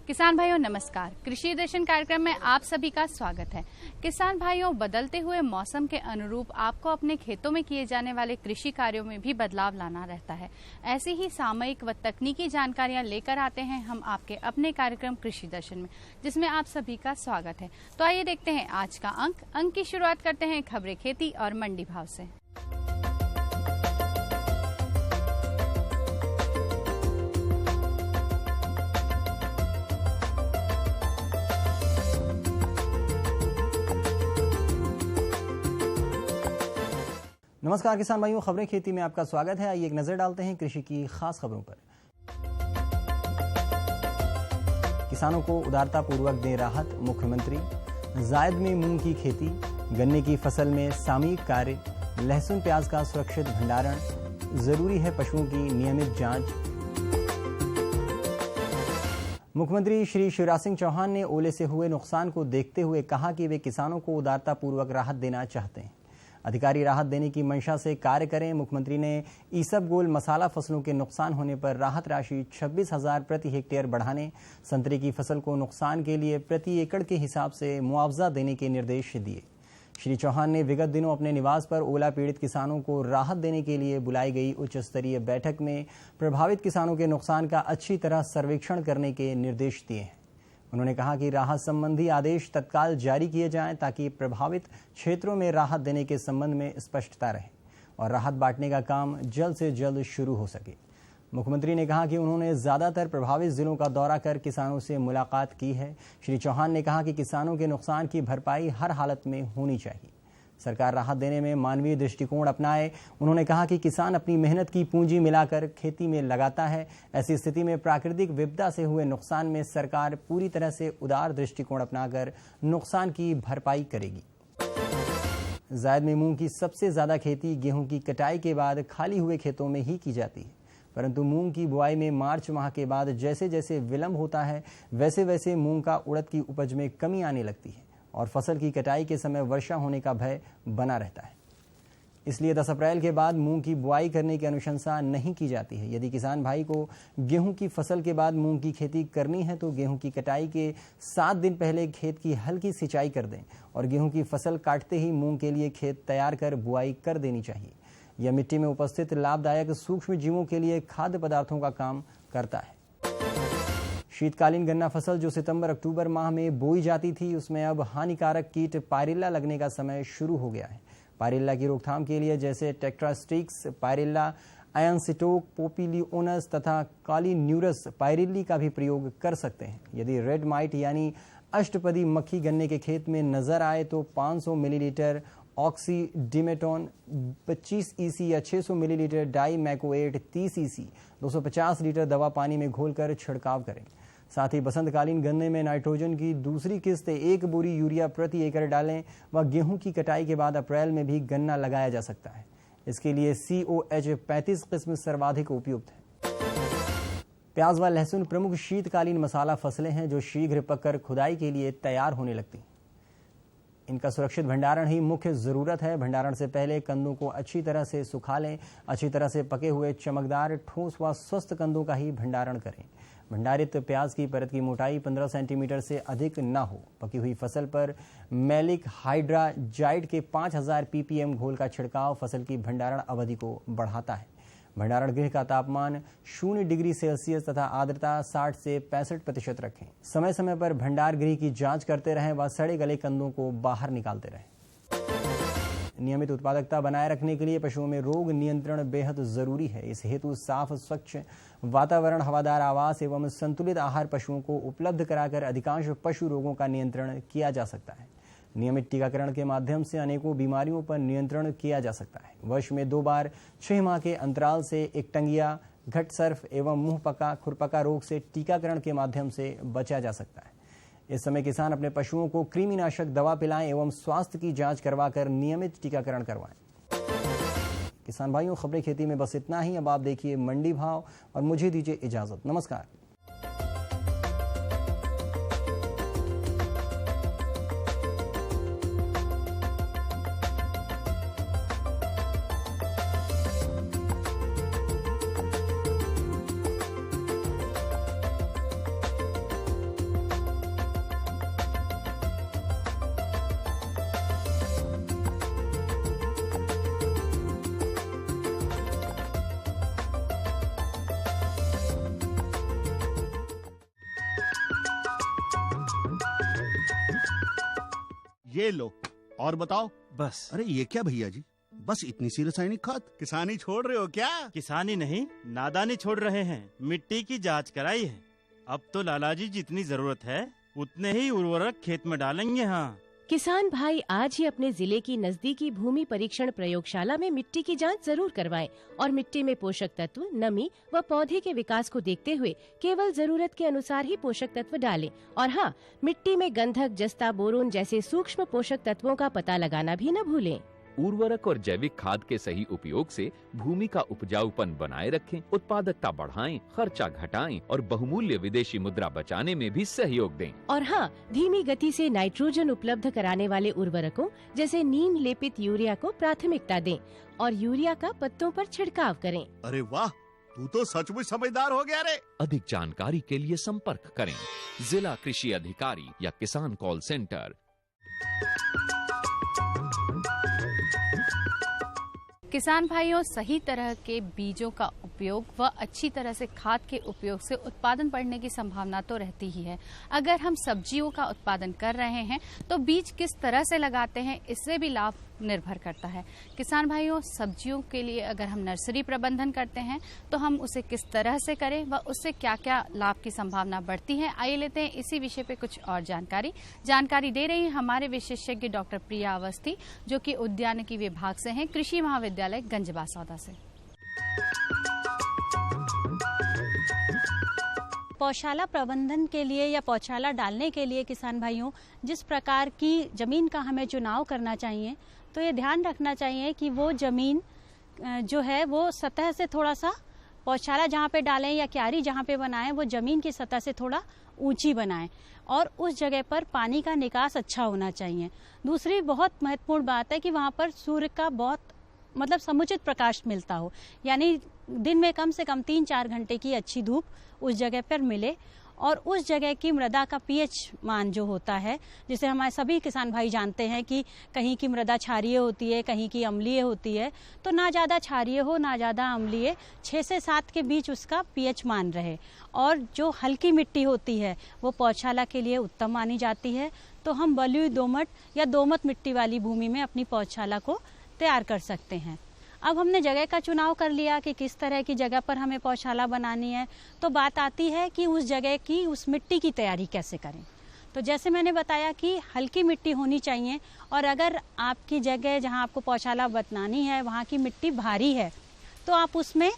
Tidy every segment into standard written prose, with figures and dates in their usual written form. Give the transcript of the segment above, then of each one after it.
किसान भाइयों नमस्कार। कृषि दर्शन कार्यक्रम में आप सभी का स्वागत है। किसान भाइयों, बदलते हुए मौसम के अनुरूप आपको अपने खेतों में किए जाने वाले कृषि कार्यों में भी बदलाव लाना रहता है। ऐसी ही सामयिक व तकनीकी जानकारियां लेकर आते हैं हम आपके अपने कार्यक्रम कृषि दर्शन में, जिसमें आप सभी का स्वागत है। तो आइए देखते हैं आज का अंक की शुरुआत करते हैं खबरें खेती और मंडी भाव से। नमस्कार किसान भाइयों, खबरें खेती में आपका स्वागत है। आइए एक नजर डालते हैं कृषि की खास खबरों पर। किसानों को उदारता पूर्वक दे राहत मुख्यमंत्री। जायद में मूंग की खेती, गन्ने की फसल में सामयिक कार्य, लहसुन प्याज का सुरक्षित भंडारण, जरूरी है पशुओं की नियमित जांच। मुख्यमंत्री श्री शिवराज सिंह चौहान ने ओले से हुए नुकसान को देखते हुए कहा कि वे किसानों को उदारता पूर्वक राहत देना चाहते हैं। अधिकारी राहत देने की मंशा से कार्य करें। मुख्यमंत्री ने ईसबगोल मसाला फसलों के नुकसान होने पर राहत राशि 26,000 प्रति हेक्टेयर बढ़ाने, संतरे की फसल को नुकसान के लिए प्रति एकड़ के हिसाब से मुआवजा देने के निर्देश दिए। श्री चौहान ने विगत दिनों अपने निवास पर ओला पीड़ित किसानों को राहत देने के लिए बुलाई गई उच्च स्तरीय बैठक में प्रभावित किसानों के नुकसान का अच्छी तरह सर्वेक्षण करने के निर्देश दिए हैं। उन्होंने कहा कि राहत संबंधी आदेश तत्काल जारी किए जाएं ताकि प्रभावित क्षेत्रों में राहत देने के संबंध में स्पष्टता रहे और राहत बांटने का काम जल्द से जल्द शुरू हो सके। मुख्यमंत्री ने कहा कि उन्होंने ज्यादातर प्रभावित जिलों का दौरा कर किसानों से मुलाकात की है। श्री चौहान ने कहा कि किसानों के नुकसान की भरपाई हर हालत में होनी चाहिए। सरकार राहत देने में मानवीय दृष्टिकोण अपनाए। उन्होंने कहा कि किसान अपनी मेहनत की पूंजी मिलाकर खेती में लगाता है। ऐसी स्थिति में प्राकृतिक विपदा से हुए नुकसान में सरकार पूरी तरह से उदार दृष्टिकोण अपनाकर नुकसान की भरपाई करेगी। जायद में मूंग की सबसे ज्यादा खेती गेहूं की कटाई के बाद खाली हुए खेतों में ही की जाती है, परंतु मूंग की बुआई में मार्च माह के बाद जैसे जैसे विलंब होता है वैसे वैसे मूंग का उड़द की उपज में कमी आने लगती है और फसल की कटाई के समय वर्षा होने का भय बना रहता है। इसलिए 10 अप्रैल के बाद मूंग की बुआई करने की अनुशंसा नहीं की जाती है। यदि किसान भाई को गेहूं की फसल के बाद मूंग की खेती करनी है तो गेहूं की कटाई के 7 दिन पहले खेत की हल्की सिंचाई कर दें और गेहूं की फसल काटते ही मूंग के लिए खेत तैयार कर बुआई कर देनी चाहिए। यह मिट्टी में उपस्थित लाभदायक सूक्ष्म जीवों के लिए खाद्य पदार्थों का काम करता है। शीतकालीन गन्ना फसल जो सितंबर अक्टूबर माह में बोई जाती थी, उसमें अब हानिकारक कीट पायरिल्ला लगने का समय शुरू हो गया है। पायरिल्ला की रोकथाम के लिए जैसे टेट्रास्टिक्स, पायरिल्ला, आयनसिटोक, पोपिलियोनस तथा कालीन्यूरस पायरिल्ली का भी प्रयोग कर सकते हैं। यदि रेड माइट यानी अष्टपदी मक्खी गन्ने के खेत में नजर आए तो 500 मिलीलीटर ऑक्सी डिमेटोन 25 EC या 600 मिलीलीटर डाई मैकोएट 30 EC 250 लीटर दवा पानी में घोलकर छिड़काव करें। साथ ही बसंतकालीन गन्ने में नाइट्रोजन की दूसरी किस्त 1 बोरी यूरिया प्रति एकड़ डालें व गेहूं की कटाई के बाद अप्रैल में भी गन्ना लगाया जा सकता है। इसके लिए COH 35 किस्म सर्वाधिक उपयुक्त है। प्याज व लहसुन प्रमुख शीतकालीन मसाला फसलें हैं जो शीघ्र पककर खुदाई के लिए तैयार होने लगती। इनका सुरक्षित भंडारण ही मुख्य जरूरत है। भंडारण से पहले कंदों को अच्छी तरह से सुखा लें। अच्छी तरह से पके हुए चमकदार, ठोस व स्वस्थ कंदों का ही भंडारण करें। भंडारित प्याज की परत की मोटाई 15 सेंटीमीटर से अधिक न हो। पकी हुई फसल पर मैलिक हाइड्राजाइड के 5000 ppm घोल का छिड़काव फसल की भंडारण अवधि को बढ़ाता है। भंडारण गृह का तापमान 0 डिग्री सेल्सियस तथा आर्द्रता 60 से 65% रखें। समय समय पर भंडार गृह की जांच करते रहें व सड़े गले कंदों को बाहर निकालते रहें। नियमित उत्पादकता बनाए रखने के लिए पशुओं में रोग नियंत्रण बेहद जरूरी है। इस हेतु साफ स्वच्छ वातावरण, हवादार आवास एवं संतुलित आहार पशुओं को उपलब्ध कराकर अधिकांश पशु रोगों का नियंत्रण किया जा सकता है। नियमित टीकाकरण के माध्यम से अनेकों बीमारियों पर नियंत्रण किया जा सकता है। वर्ष में 2 बार 6 माह के अंतराल से एकटंगिया, घटसर्फ एवं मुंह पका, खुरपका रोग से टीकाकरण के माध्यम से बचा जा सकता है। इस समय किसान अपने पशुओं को कृमिनाशक दवा पिलाएं एवं स्वास्थ्य की जांच करवाकर नियमित टीकाकरण करवाएं। किसान भाइयों, खबरें खेती में बस इतना ही। अब आप देखिए मंडी भाव और मुझे दीजिए इजाजत। नमस्कार। ये लो। और बताओ। बस। अरे ये क्या भैया जी, बस इतनी सी रासायनिक खाद? किसानी छोड़ रहे हो क्या? किसानी नहीं, नादानी छोड़ रहे हैं। मिट्टी की जांच कराई है। अब तो लालाजी जितनी जरूरत है उतने ही उर्वरक खेत में डालेंगे। हाँ, किसान भाई आज ही अपने जिले की नजदीकी भूमि परीक्षण प्रयोगशाला में मिट्टी की जांच जरूर करवाएं और मिट्टी में पोषक तत्व, नमी व पौधे के विकास को देखते हुए केवल जरूरत के अनुसार ही पोषक तत्व डालें। और हाँ, मिट्टी में गंधक, जस्ता, बोरोन जैसे सूक्ष्म पोषक तत्वों का पता लगाना भी न भूलें। उर्वरक और जैविक खाद के सही उपयोग से भूमि का उपजाऊपन बनाए रखें, उत्पादकता बढ़ाएं, खर्चा घटाएं और बहुमूल्य विदेशी मुद्रा बचाने में भी सहयोग दें। और हाँ, धीमी गति से नाइट्रोजन उपलब्ध कराने वाले उर्वरकों जैसे नीम लेपित यूरिया को प्राथमिकता दें और यूरिया का पत्तों पर छिड़काव करें। अरे वाह, तू तो सचमुच समझदार हो गया रे। अधिक जानकारी के लिए संपर्क करें जिला कृषि अधिकारी या किसान कॉल सेंटर। किसान भाइयों, सही तरह के बीजों का उपयोग व अच्छी तरह से खाद के उपयोग से उत्पादन बढ़ने की संभावना तो रहती ही है। अगर हम सब्जियों का उत्पादन कर रहे हैं तो बीज किस तरह से लगाते हैं, इससे भी लाभ निर्भर करता है। किसान भाइयों, सब्जियों के लिए अगर हम नर्सरी प्रबंधन करते हैं तो हम उसे किस तरह से करें व उससे क्या क्या लाभ की संभावना बढ़ती है, आइए लेते हैं इसी विषय पे कुछ और जानकारी दे रही है हमारे विशेषज्ञ डॉक्टर प्रिया अवस्थी, जो कि उद्यानिकी विभाग से हैं, कृषि महाविद्यालय गंजबासौदा से। पौधशाला प्रबंधन के लिए या पौधशाला डालने के लिए किसान भाइयों, जिस प्रकार की जमीन का हमें चुनाव करना चाहिए, तो ये ध्यान रखना चाहिए कि वो जमीन जो है वो सतह से थोड़ा सा, पौधशाला जहाँ पे डालें या क्यारी जहाँ पे बनाएं, वो जमीन की सतह से थोड़ा ऊंची बनाएं और उस जगह पर पानी का निकास अच्छा होना चाहिए। दूसरी बहुत महत्वपूर्ण बात है कि वहाँ पर सूर्य का बहुत समुचित प्रकाश मिलता हो, यानी दिन में कम से कम 3-4 घंटे की अच्छी धूप उस जगह पर मिले और उस जगह की मृदा का पीएच मान जो होता है, जिसे हमारे सभी किसान भाई जानते हैं कि कहीं की मृदा क्षारीय होती है, कहीं की अम्लीय होती है, तो ना ज़्यादा क्षारीय हो ना ज़्यादा अम्लीय, 6 से 7 के बीच उसका पीएच मान रहे। और जो हल्की मिट्टी होती है वो पौधशाला के लिए उत्तम मानी जाती है। तो हम बलुई दोमट या दोमट मिट्टी वाली भूमि में अपनी पौधशाला को तैयार कर सकते हैं। अब हमने जगह का चुनाव कर लिया कि किस तरह की जगह पर हमें पौधशाला बनानी है, तो बात आती है कि उस जगह की, उस मिट्टी की तैयारी कैसे करें। तो जैसे मैंने बताया कि हल्की मिट्टी होनी चाहिए और अगर आपकी जगह जहां आपको पौधशाला बनानी है वहां की मिट्टी भारी है तो आप उसमें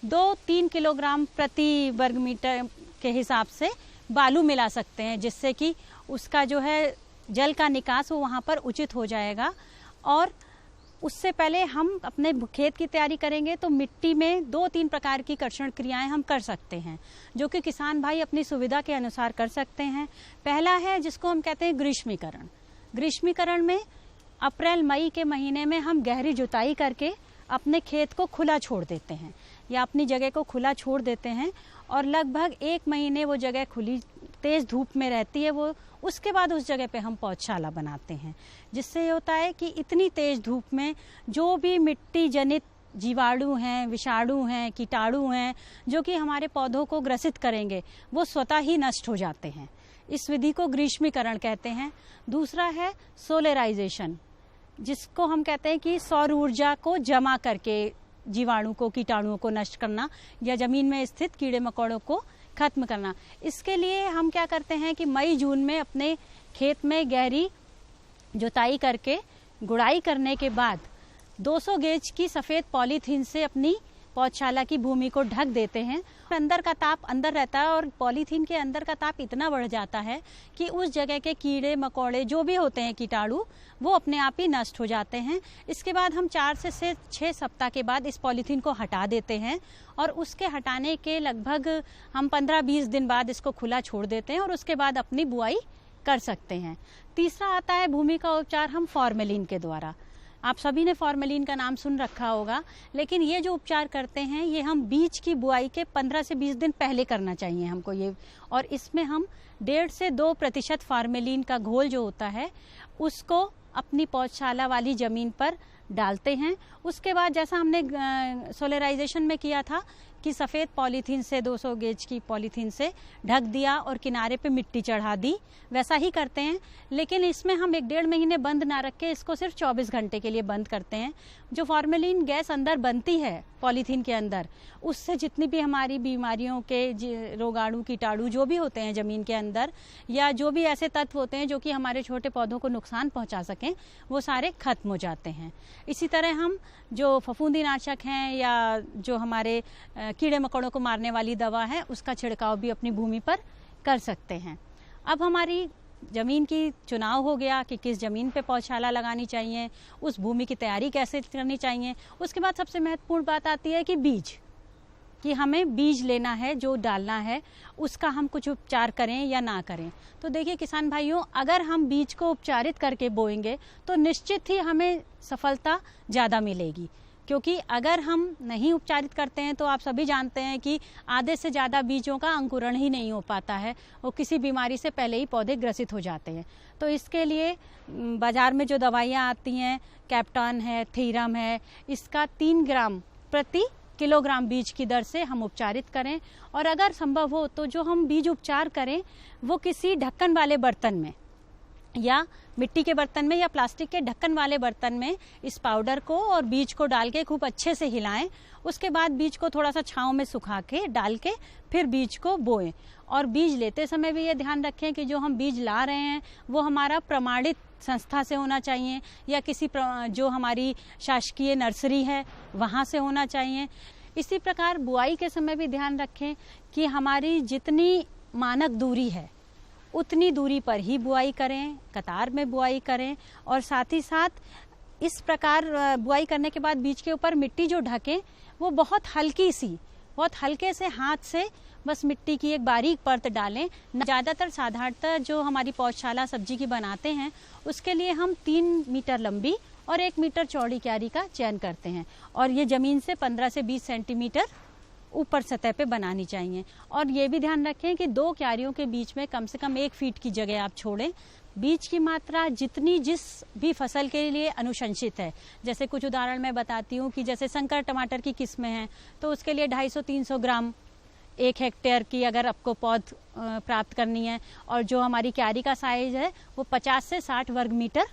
2-3 किलोग्राम प्रति वर्ग मीटर के हिसाब से बालू मिला सकते हैं, जिससे कि उसका जो है जल का निकास वो वहाँ पर उचित हो जाएगा। और उससे पहले हम अपने खेत की तैयारी करेंगे तो मिट्टी में 2-3 प्रकार की कर्षण क्रियाएं हम कर सकते हैं, जो कि किसान भाई अपनी सुविधा के अनुसार कर सकते हैं। पहला है जिसको हम कहते हैं ग्रीष्मीकरण। ग्रीष्मीकरण में अप्रैल मई के महीने में हम गहरी जुताई करके अपने खेत को खुला छोड़ देते हैं या अपनी जगह को खुला छोड़ देते हैं और लगभग 1 महीने वो जगह खुली तेज धूप में रहती है। वो उसके बाद उस जगह पे हम पौधशाला बनाते हैं, जिससे ये होता है कि इतनी तेज धूप में जो भी मिट्टी जनित जीवाणु हैं, विषाणु हैं, कीटाणु हैं जो कि हमारे पौधों को ग्रसित करेंगे, वो स्वतः ही नष्ट हो जाते हैं। इस विधि को ग्रीष्मीकरण कहते हैं। दूसरा है सोलराइजेशन, जिसको हम कहते हैं कि सौर ऊर्जा को जमा करके जीवाणु को, कीटाणुओं को नष्ट करना या जमीन में स्थित कीड़े मकोड़ों को खत्म करना। इसके लिए हम क्या करते हैं कि मई जून में अपने खेत में गहरी जुताई करके गुड़ाई करने के बाद 200 गेज की सफेद पॉलीथीन से अपनी पौधशाला की भूमि को ढक देते हैं। अंदर का ताप अंदर रहता है और पॉलीथीन के अंदर का ताप इतना बढ़ जाता है कि उस जगह के कीड़े मकोड़े जो भी होते हैं, कीटाणु, वो अपने आप ही नष्ट हो जाते हैं। इसके बाद हम 4 से 6 सप्ताह के बाद इस पॉलीथीन को हटा देते हैं और उसके हटाने के लगभग हम 15-20 दिन बाद इसको खुला छोड़ देते हैं और उसके बाद अपनी बुआई कर सकते हैं। तीसरा आता है भूमि का उपचार हम फॉर्मेलिन के द्वारा। आप सभी ने फॉर्मेलिन का नाम सुन रखा होगा, लेकिन ये जो उपचार करते हैं ये हम बीज की बुआई के 15 से 20 दिन पहले करना चाहिए हमको ये। और इसमें हम 1.5 से 2% फॉर्मेलिन का घोल जो होता है उसको अपनी पौधशाला वाली जमीन पर डालते हैं। उसके बाद जैसा हमने सोलराइजेशन में किया था कि सफ़ेद पॉलीथीन से 200 गेज की पॉलीथीन से ढक दिया और किनारे पे मिट्टी चढ़ा दी, वैसा ही करते हैं। लेकिन इसमें हम 1-1.5 महीने बंद ना रख के इसको सिर्फ 24 घंटे के लिए बंद करते हैं। जो फॉर्मेलिन गैस अंदर बनती है पॉलीथीन के अंदर, उससे जितनी भी हमारी बीमारियों के रोगाणु कीटाणु जो भी होते हैं ज़मीन के अंदर, या जो भी ऐसे तत्व होते हैं जो कि हमारे छोटे पौधों को नुकसान पहुंचा सकें, वो सारे खत्म हो जाते हैं। इसी तरह हम जो फफूंदीनाशक हैं या जो हमारे कीड़े मकोड़ों को मारने वाली दवा है, उसका छिड़काव भी अपनी भूमि पर कर सकते हैं। अब हमारी ज़मीन की चुनाव हो गया कि किस ज़मीन पे पौधशाला लगानी चाहिए, उस भूमि की तैयारी कैसे करनी चाहिए। उसके बाद सबसे महत्वपूर्ण बात आती है कि बीज, कि हमें बीज लेना है, जो डालना है उसका हम कुछ उपचार करें या ना करें। तो देखिए किसान भाइयों, अगर हम बीज को उपचारित करके बोएंगे तो निश्चित ही हमें सफलता ज़्यादा मिलेगी, क्योंकि अगर हम नहीं उपचारित करते हैं तो आप सभी जानते हैं कि आधे से ज़्यादा बीजों का अंकुरण ही नहीं हो पाता है, वो किसी बीमारी से पहले ही पौधे ग्रसित हो जाते हैं। तो इसके लिए बाज़ार में जो दवाइयाँ आती हैं, कैप्टॉन है, थीरम है, इसका 3 ग्राम प्रति किलोग्राम बीज की दर से हम उपचारित करें। और अगर संभव हो तो जो हम बीज उपचार करें वो किसी ढक्कन वाले बर्तन में या मिट्टी के बर्तन में या प्लास्टिक के ढक्कन वाले बर्तन में इस पाउडर को और बीज को डाल के खूब अच्छे से हिलाएं। उसके बाद बीज को थोड़ा सा छांव में सुखा के डाल के फिर बीज को बोएं। और बीज लेते समय भी ये ध्यान रखें कि जो हम बीज ला रहे हैं वो हमारा प्रमाणित संस्था से होना चाहिए या किसी जो हमारी शासकीय नर्सरी है वहाँ से होना चाहिए। इसी प्रकार बुआई के समय भी ध्यान रखें कि हमारी जितनी मानक दूरी है उतनी दूरी पर ही बुआई करें, कतार में बुआई करें। और साथ ही साथ इस प्रकार बुआई करने के बाद बीज के ऊपर मिट्टी जो ढकें वो बहुत हल्के से हाथ से बस मिट्टी की एक बारीक परत डालें। ज़्यादातर साधारणतः जो हमारी पौधशाला सब्जी की बनाते हैं उसके लिए हम 3 मीटर लंबी और 1 मीटर चौड़ी क्यारी का चयन करते हैं और ये ज़मीन से 15 से 20 सेंटीमीटर ऊपर सतह पे बनानी चाहिए। और ये भी ध्यान रखें कि 2 क्यारियों के बीच में कम से कम 1 फीट की जगह आप छोड़ें। बीज की मात्रा जितनी जिस भी फसल के लिए अनुशंसित है, जैसे कुछ उदाहरण मैं बताती हूँ कि जैसे संकर टमाटर की किस्में हैं तो उसके लिए 250-300 ग्राम 1 हेक्टेयर की अगर आपको पौध प्राप्त करनी है। और जो हमारी क्यारी का साइज है वो 50 से 60 वर्ग मीटर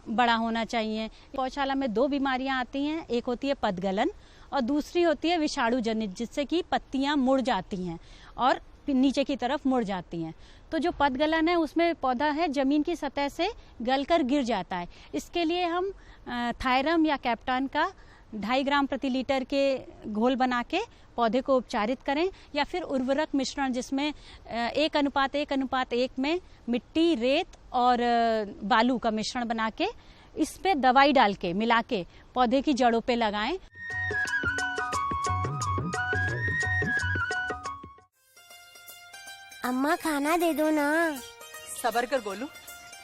बड़ा होना चाहिए। पौधशाला में 2 बीमारियां आती हैं, एक होती है पतगलन और दूसरी होती है विषाणु जनित, जिससे कि पत्तियां मुड़ जाती हैं और नीचे की तरफ मुड़ जाती हैं। तो जो पतगलन है उसमें पौधा है जमीन की सतह से गलकर गिर जाता है। इसके लिए हम थायरम या कैप्टॉन का 2.5 ग्राम प्रति लीटर के घोल बना के पौधे को उपचारित करें, या फिर उर्वरक मिश्रण जिसमें 1:1:1 में मिट्टी, रेत और बालू का मिश्रण बना के इस पे दवाई डाल के मिला के पौधे की जड़ों पे लगाएं। अम्मा खाना दे दो ना। सबर कर गोलू,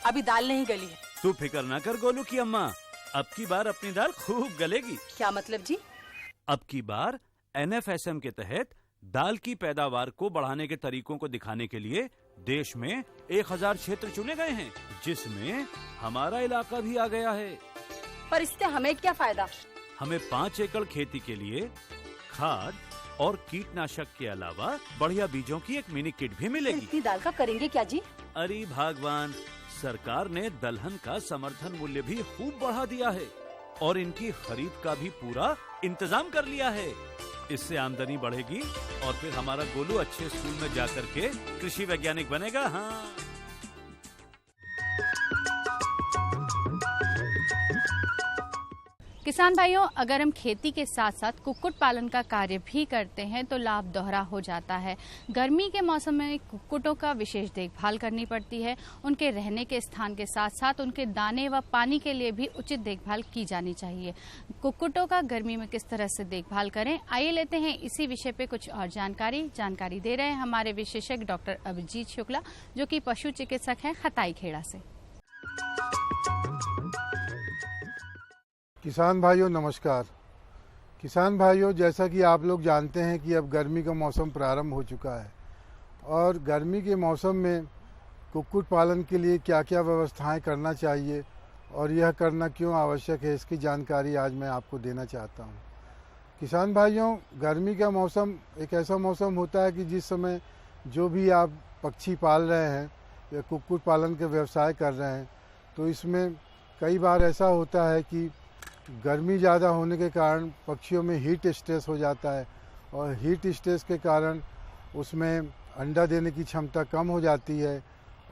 अभी दाल नहीं गली है। तू फिक्र ना कर गोलू की अम्मा, अब की बार अपनी दाल खूब गलेगी। क्या मतलब जी? अब की बार NFSM के तहत दाल की पैदावार को बढ़ाने के तरीकों को दिखाने के लिए देश में 1000 क्षेत्र चुने गए हैं, जिसमें हमारा इलाका भी आ गया है। पर इससे हमें क्या फायदा? हमें 5 एकड़ खेती के लिए खाद और कीटनाशक के अलावा बढ़िया बीजों की एक मिनी किट भी मिलेगी। इतनी दाल का करेंगे क्या जी? अरे भगवान, सरकार ने दलहन का समर्थन मूल्य भी खूब बढ़ा दिया है और इनकी खरीद का भी पूरा इंतजाम कर लिया है। इससे आमदनी बढ़ेगी और फिर हमारा गोलू अच्छे स्कूल में जाकर के कृषि वैज्ञानिक बनेगा। हाँ, किसान भाइयों, अगर हम खेती के साथ साथ कुक्कुट पालन का कार्य भी करते हैं तो लाभ दोहरा हो जाता है। गर्मी के मौसम में कुक्कुटों का विशेष देखभाल करनी पड़ती है। उनके रहने के स्थान के साथ साथ उनके दाने व पानी के लिए भी उचित देखभाल की जानी चाहिए। कुक्कुटों का गर्मी में किस तरह से देखभाल करें, आइए लेते हैं इसी विषय पे कुछ और जानकारी दे रहे हैं हमारे विशेषज्ञ डॉक्टर अभिजीत शुक्ला, जो कि पशु चिकित्सक हैं खताई खेड़ा से। किसान भाइयों नमस्कार। किसान भाइयों, जैसा कि आप लोग जानते हैं कि अब गर्मी का मौसम प्रारंभ हो चुका है और गर्मी के मौसम में कुक्कुट पालन के लिए क्या क्या व्यवस्थाएं करना चाहिए और यह करना क्यों आवश्यक है, इसकी जानकारी आज मैं आपको देना चाहता हूं। किसान भाइयों, गर्मी का मौसम एक ऐसा मौसम होता है कि जिस समय जो भी आप पक्षी पाल रहे हैं या कुक्कुट पालन के व्यवसाय कर रहे हैं, तो इसमें कई बार ऐसा होता है कि गर्मी ज़्यादा होने के कारण पक्षियों में हीट स्ट्रेस हो जाता है और हीट स्ट्रेस के कारण उसमें अंडा देने की क्षमता कम हो जाती है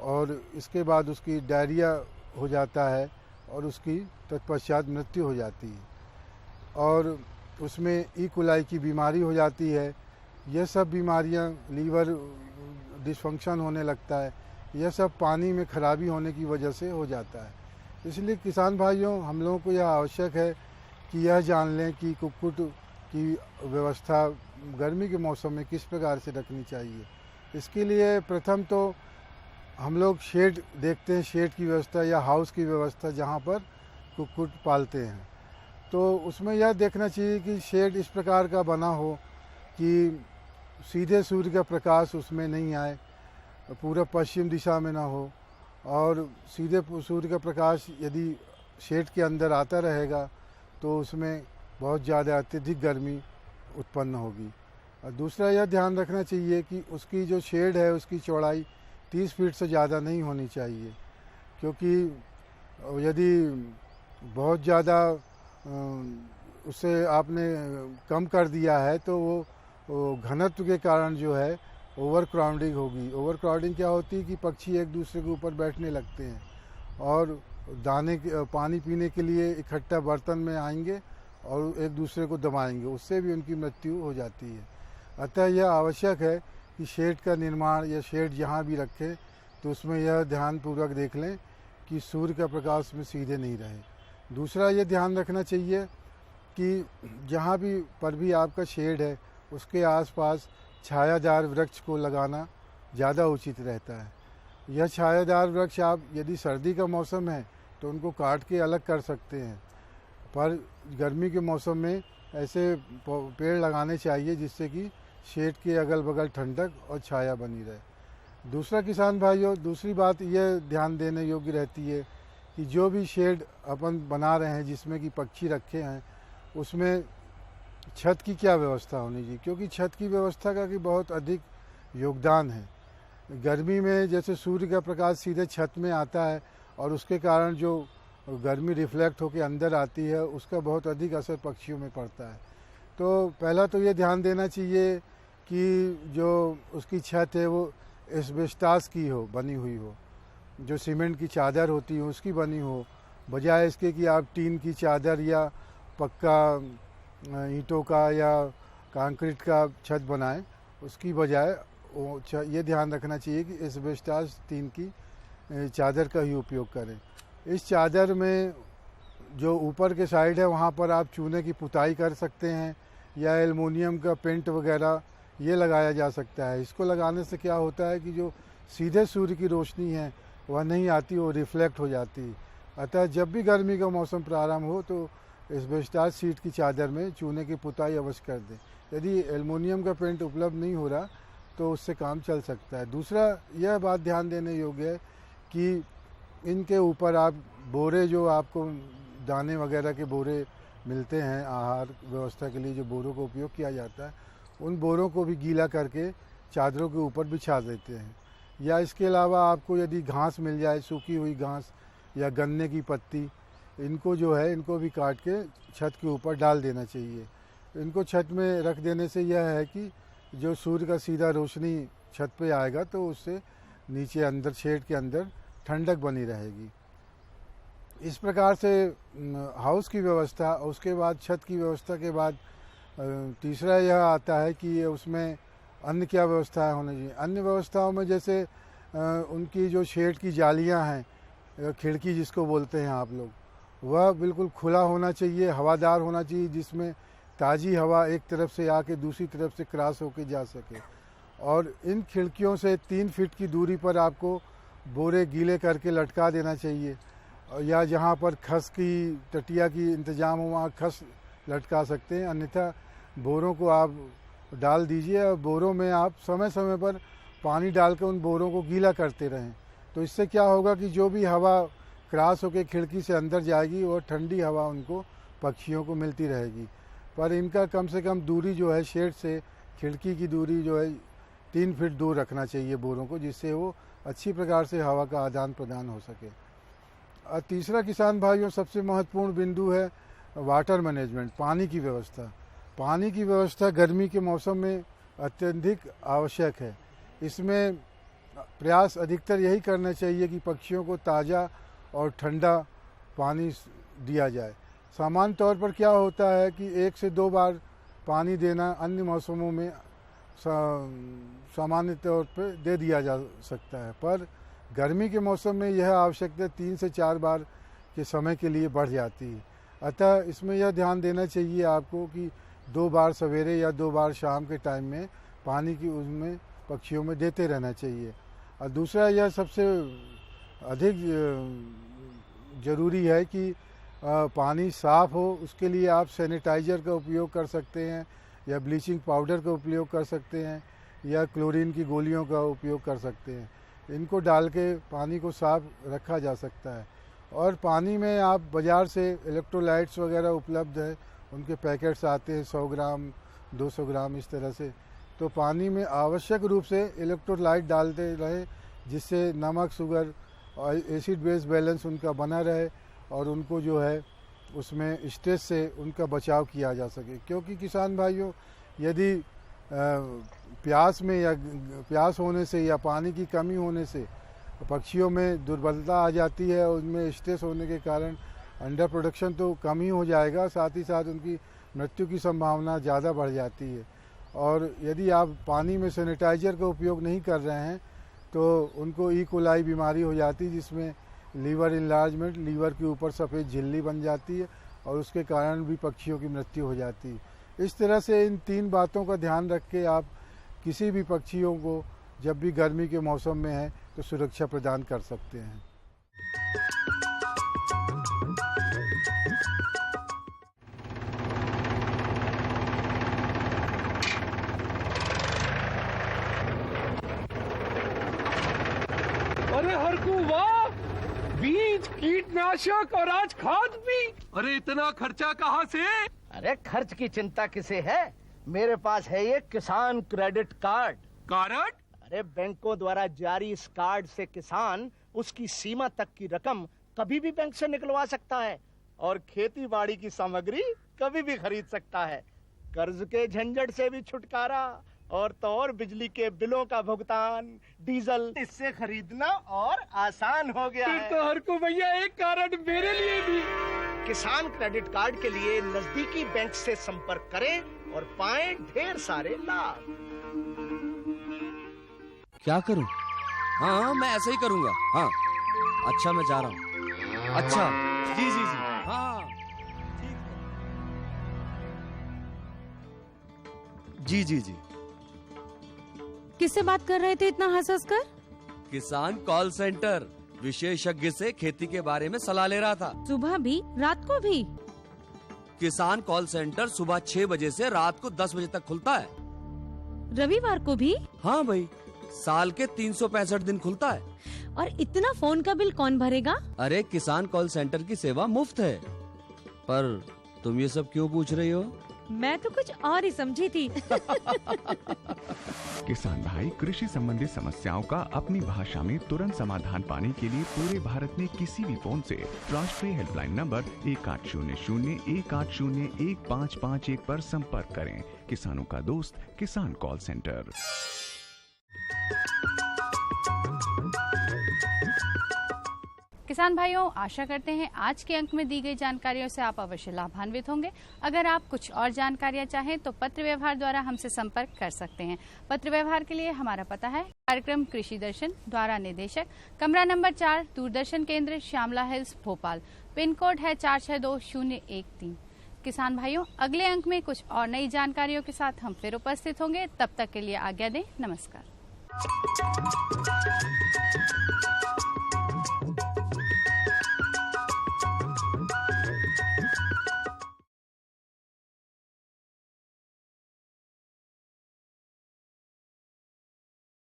और इसके बाद उसकी डायरिया हो जाता है और उसकी तत्पश्चात मृत्यु हो जाती है और उसमें ई कोलाई की बीमारी हो जाती है। यह सब बीमारियां, लीवर डिसफंक्शन होने लगता है, यह सब पानी में खराबी होने की वजह से हो जाता है। इसलिए किसान भाइयों, हम लोगों को यह आवश्यक है कि यह जान लें कि कुक्कुट की व्यवस्था गर्मी के मौसम में किस प्रकार से रखनी चाहिए। इसके लिए प्रथम तो हम लोग शेड देखते हैं, शेड की व्यवस्था या हाउस की व्यवस्था जहाँ पर कुक्कुट पालते हैं, तो उसमें यह देखना चाहिए कि शेड इस प्रकार का बना हो कि सीधे सूर्य का प्रकाश उसमें नहीं आए, पूरा पश्चिम दिशा में ना हो और सीधे सूर्य का प्रकाश यदि शेड के अंदर आता रहेगा तो उसमें बहुत ज़्यादा अत्यधिक गर्मी उत्पन्न होगी। और दूसरा यह ध्यान रखना चाहिए कि उसकी जो शेड है उसकी चौड़ाई 30 फीट से ज़्यादा नहीं होनी चाहिए, क्योंकि यदि बहुत ज़्यादा उसे आपने कम कर दिया है तो वो घनत्व के कारण जो है ओवर क्राउडिंग होगी। ओवर क्राउडिंग क्या होती है कि पक्षी एक दूसरे के ऊपर बैठने लगते हैं और पानी पीने के लिए इकट्ठा बर्तन में आएंगे और एक दूसरे को दबाएंगे, उससे भी उनकी मृत्यु हो जाती है। अतः यह आवश्यक है कि शेड का निर्माण या शेड जहाँ भी रखें तो उसमें यह ध्यानपूर्वक देख लें कि सूर्य का प्रकाश में सीधे नहीं रहे। दूसरा ये ध्यान रखना चाहिए कि जहाँ भी आपका शेड है उसके आसपास छायादार वृक्ष को लगाना ज़्यादा उचित रहता है। यह छायादार वृक्ष आप यदि सर्दी का मौसम है तो उनको काट के अलग कर सकते हैं, पर गर्मी के मौसम में ऐसे पेड़ लगाने चाहिए जिससे कि शेड के अगल बगल ठंडक और छाया बनी रहे। दूसरा किसान भाइयों, दूसरी बात यह ध्यान देने योग्य रहती है कि जो भी शेड अपन बना रहे हैं जिसमें कि पक्षी रखे हैं उसमें छत की क्या व्यवस्था होनी चाहिए, क्योंकि छत की व्यवस्था का कि बहुत अधिक योगदान है। गर्मी में जैसे सूर्य का प्रकाश सीधे छत में आता है और उसके कारण जो गर्मी रिफ्लेक्ट होकर अंदर आती है उसका बहुत अधिक असर पक्षियों में पड़ता है। तो पहला तो ये ध्यान देना चाहिए कि जो उसकी छत है वो एस्बेस्टास की बनी हुई हो, जो सीमेंट की चादर होती है उसकी बनी हो, बजाय इसके कि आप टीन की चादर या पक्का ईंटों का या कंक्रीट का छत बनाएं। उसकी बजाय ये ध्यान रखना चाहिए कि एस्बेस्टास टीन की चादर का ही उपयोग करें। इस चादर में जो ऊपर के साइड है वहाँ पर आप चूने की पुताई कर सकते हैं या एल्युमिनियम का पेंट वगैरह ये लगाया जा सकता है। इसको लगाने से क्या होता है कि जो सीधे सूर्य की रोशनी है वह नहीं आती, वो रिफ्लेक्ट हो जाती है। अतः जब भी गर्मी का मौसम प्रारंभ हो तो एस्बेस्टास शीट की चादर में चूने की पुताई अवश्य कर दें। यदि एल्युमिनियम का पेंट उपलब्ध नहीं हो रहा तो उससे काम चल सकता है। दूसरा यह बात ध्यान देने योग्य है कि इनके ऊपर आप बोरे, जो आपको दाने वगैरह के बोरे मिलते हैं आहार व्यवस्था के लिए, जो बोरों का उपयोग किया जाता है, उन बोरों को भी गीला करके चादरों के ऊपर बिछा देते हैं। या इसके अलावा आपको यदि घास मिल जाए, सूखी हुई घास या गन्ने की पत्ती, इनको जो है इनको भी काट के छत के ऊपर डाल देना चाहिए। इनको छत में रख देने से यह है कि जो सूर्य का सीधा रोशनी छत पे आएगा तो उससे नीचे अंदर शेड के अंदर ठंडक बनी रहेगी। इस प्रकार से हाउस की व्यवस्था, उसके बाद छत की व्यवस्था के बाद तीसरा यह आता है कि उसमें अन्य क्या व्यवस्था होनी चाहिए। अन्य व्यवस्थाओं में जैसे उनकी जो शेड की जालियां हैं, खिड़की जिसको बोलते हैं आप लोग, वह बिल्कुल खुला होना चाहिए, हवादार होना चाहिए, जिसमें ताज़ी हवा एक तरफ से आके दूसरी तरफ से क्रॉस होके जा सके। और इन खिड़कियों से 3 फीट की दूरी पर आपको बोरे गीले करके लटका देना चाहिए, या जहाँ पर खस की टटिया की इंतज़ाम हो वहाँ खस लटका सकते हैं। अन्यथा बोरों को आप डाल दीजिए और बोरों में आप समय समय पर पानी डालकर उन बोरों को गीला करते रहें। तो इससे क्या होगा कि जो भी हवा क्रॉस होकर खिड़की से अंदर जाएगी और ठंडी हवा उनको पक्षियों को मिलती रहेगी। पर इनका कम से कम दूरी जो है शेड से खिड़की की दूरी जो है 3 फीट दूर रखना चाहिए बोरों को, जिससे वो अच्छी प्रकार से हवा का आदान प्रदान हो सके। और तीसरा किसान भाइयों सबसे महत्वपूर्ण बिंदु है वाटर मैनेजमेंट, पानी की व्यवस्था। पानी की व्यवस्था गर्मी के मौसम में अत्यधिक आवश्यक है। इसमें प्रयास अधिकतर यही करना चाहिए कि पक्षियों को ताज़ा और ठंडा पानी दिया जाए। सामान्य तौर पर क्या होता है कि 1 से 2 बार पानी देना अन्य मौसमों में सामान्य तौर पर दे दिया जा सकता है, पर गर्मी के मौसम में यह आवश्यकता 3 से 4 बार के समय के लिए बढ़ जाती है। अतः इसमें यह ध्यान देना चाहिए आपको कि 2 बार सवेरे या 2 बार शाम के टाइम में पानी की उसमें पक्षियों में देते रहना चाहिए। और दूसरा यह सबसे अधिक ज़रूरी है कि पानी साफ़ हो। उसके लिए आप सैनिटाइज़र का उपयोग कर सकते हैं या ब्लीचिंग पाउडर का उपयोग कर सकते हैं या क्लोरीन की गोलियों का उपयोग कर सकते हैं। इनको डाल के पानी को साफ रखा जा सकता है। और पानी में आप बाज़ार से इलेक्ट्रोलाइट्स वगैरह उपलब्ध है, उनके पैकेट्स आते हैं 100 ग्राम 200 ग्राम इस तरह से। तो पानी में आवश्यक रूप से इलेक्ट्रोलाइट डालते रहे, जिससे नमक, शुगर और एसिड बेस बैलेंस उनका बना रहे और उनको जो है उसमें स्ट्रेस से उनका बचाव किया जा सके। क्योंकि किसान भाइयों, यदि प्यास में या प्यास होने से या पानी की कमी होने से पक्षियों में दुर्बलता आ जाती है, उनमें स्ट्रेस होने के कारण अंडर प्रोडक्शन तो कम ही हो जाएगा, साथ ही साथ उनकी मृत्यु की संभावना ज़्यादा बढ़ जाती है। और यदि आप पानी में सैनिटाइज़र का उपयोग नहीं कर रहे हैं तो उनको ई कोलाई बीमारी हो जाती है, जिसमें लीवर इनलार्जमेंट, लीवर के ऊपर सफ़ेद झिल्ली बन जाती है और उसके कारण भी पक्षियों की मृत्यु हो जाती है। इस तरह से इन 3 बातों का ध्यान रख के आप किसी भी पक्षियों को जब भी गर्मी के मौसम में है तो सुरक्षा प्रदान कर सकते हैं। अरे हरकू वाह, बीज, कीटनाशक और आज खाद भी। अरे इतना खर्चा कहाँ से? अरे खर्च की चिंता किसे है, मेरे पास है ये किसान क्रेडिट कार्ड। कार्ड? अरे बैंकों द्वारा जारी इस कार्ड से किसान उसकी सीमा तक की रकम कभी भी बैंक से निकलवा सकता है और खेती बाड़ी की सामग्री कभी भी खरीद सकता है। कर्ज के झंझट से भी छुटकारा और तो और बिजली के बिलों का भुगतान, डीजल इससे खरीदना और आसान हो गया है। तो हर को भैया एक कार्ड मेरे लिए भी। किसान क्रेडिट कार्ड के लिए नजदीकी बैंक से संपर्क करें और पाएं ढेर सारे लाभ। क्या करूं? हाँ मैं ऐसे ही करूंगा। हाँ अच्छा मैं जा रहा हूँ। अच्छा जी जी जी हाँ ठीक है। जी जी जी। किससे बात कर रहे थे इतना हंस कर? किसान कॉल सेंटर, विशेषज्ञ से खेती के बारे में सलाह ले रहा था। सुबह भी रात को भी? किसान कॉल सेंटर सुबह 6 बजे से रात को 10 बजे तक खुलता है। रविवार को भी? हाँ भाई, साल के 365 दिन खुलता है। और इतना फोन का बिल कौन भरेगा? अरे किसान कॉल सेंटर की सेवा मुफ्त है। पर तुम ये सब क्यों पूछ रही हो? मैं तो कुछ और ही समझी थी। किसान भाई, कृषि संबंधी समस्याओं का अपनी भाषा में तुरंत समाधान पाने के लिए पूरे भारत में किसी भी फोन से राष्ट्रीय हेल्पलाइन नंबर 1800-1801-551 पर संपर्क करें। किसानों का दोस्त किसान कॉल सेंटर। किसान भाइयों, आशा करते हैं आज के अंक में दी गई जानकारियों से आप अवश्य लाभान्वित होंगे। अगर आप कुछ और जानकारियां चाहें तो पत्र व्यवहार द्वारा हमसे संपर्क कर सकते हैं। पत्र व्यवहार के लिए हमारा पता है कार्यक्रम कृषि दर्शन, द्वारा निदेशक, कमरा number 4, Doordarshan Kendra, Shyamla Hills, Bhopal. Pin code है 462013। किसान भाइयों, अगले अंक में कुछ और नई जानकारियों के साथ हम फिर उपस्थित होंगे। तब तक के लिए आज्ञा दें। नमस्कार।